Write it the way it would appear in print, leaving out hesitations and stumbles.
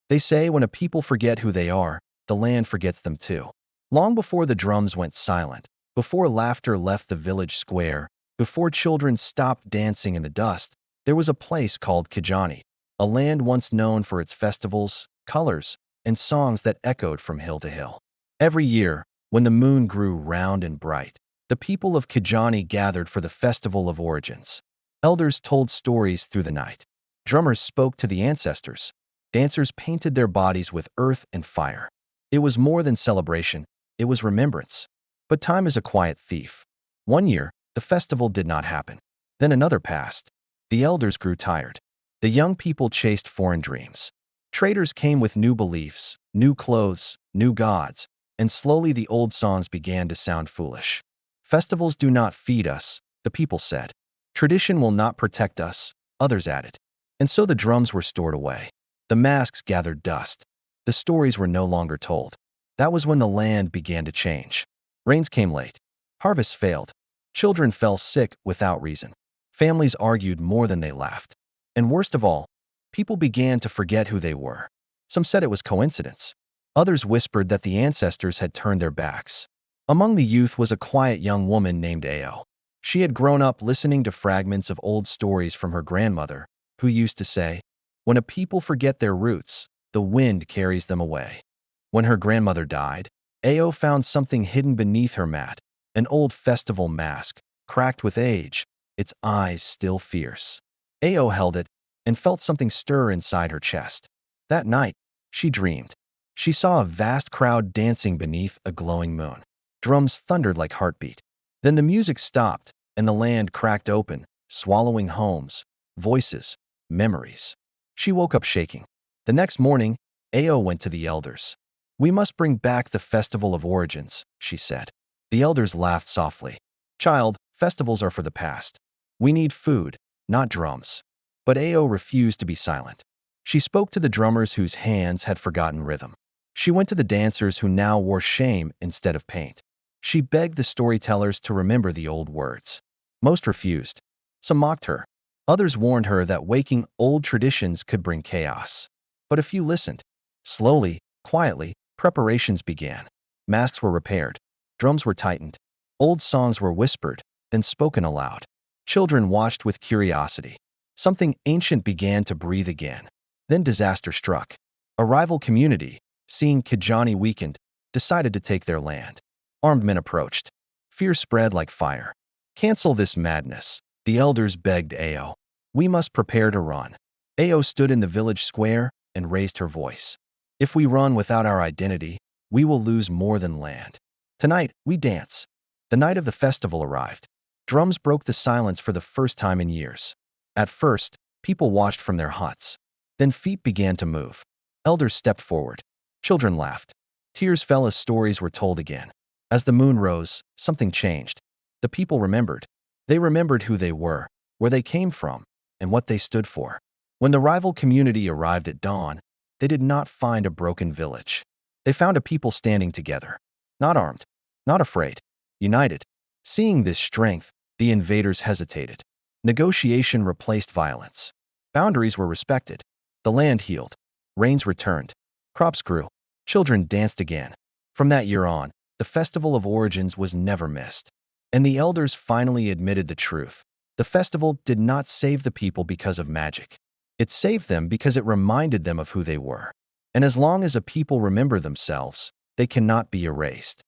They say when a people forget who they are, the land forgets them too. Long before the drums went silent, before laughter left the village square, before children stopped dancing in the dust, there was a place called Kijani, a land once known for its festivals, colors, and songs that echoed from hill to hill. Every year, when the moon grew round and bright, the people of Kijani gathered for the Festival of Origins. Elders told stories through the night. Drummers spoke to the ancestors. Dancers painted their bodies with earth and fire. It was more than celebration, it was remembrance. But time is a quiet thief. One year, the festival did not happen. Then another passed. The elders grew tired. The young people chased foreign dreams. Traders came with new beliefs, new clothes, new gods, and slowly the old songs began to sound foolish. Festivals do not feed us, the people said. Tradition will not protect us, others added. And so the drums were stored away. The masks gathered dust. The stories were no longer told. That was when the land began to change. Rains came late. Harvests failed. Children fell sick without reason. Families argued more than they laughed. And worst of all, people began to forget who they were. Some said it was coincidence. Others whispered that the ancestors had turned their backs. Among the youth was a quiet young woman named Ao. She had grown up listening to fragments of old stories from her grandmother, who used to say, "When a people forget their roots, the wind carries them away." When her grandmother died, Ao found something hidden beneath her mat, an old festival mask, cracked with age, its eyes still fierce. Ao held it and felt something stir inside her chest. That night, she dreamed. She saw a vast crowd dancing beneath a glowing moon. Drums thundered like heartbeat. Then the music stopped, and the land cracked open, swallowing homes, voices, memories. She woke up shaking. The next morning, Ao went to the elders. "We must bring back the Festival of Origins," she said. The elders laughed softly. "Child, festivals are for the past. We need food, not drums." But Ao refused to be silent. She spoke to the drummers whose hands had forgotten rhythm. She went to the dancers who now wore shame instead of paint. She begged the storytellers to remember the old words. Most refused. Some mocked her. Others warned her that waking old traditions could bring chaos. But a few listened. Slowly, quietly, preparations began. Masks were repaired. Drums were tightened. Old songs were whispered, then spoken aloud. Children watched with curiosity. Something ancient began to breathe again. Then disaster struck. A rival community, seeing Kijani weakened, decided to take their land. Armed men approached. Fear spread like fire. "Cancel this madness," the elders begged Ao. "We must prepare to run." Ao stood in the village square and raised her voice. "If we run without our identity, we will lose more than land. Tonight, we dance." The night of the festival arrived. Drums broke the silence for the first time in years. At first, people watched from their huts. Then feet began to move. Elders stepped forward. Children laughed. Tears fell as stories were told again. As the moon rose, something changed. The people remembered. They remembered who they were, where they came from, and what they stood for. When the rival community arrived at dawn, they did not find a broken village. They found a people standing together. Not armed, not afraid, united. Seeing this strength, the invaders hesitated. Negotiation replaced violence. Boundaries were respected. The land healed. Rains returned. Crops grew. Children danced again. From that year on, the Festival of Origins was never missed. And the elders finally admitted the truth. The festival did not save the people because of magic. It saved them because it reminded them of who they were. And as long as a people remember themselves, they cannot be erased.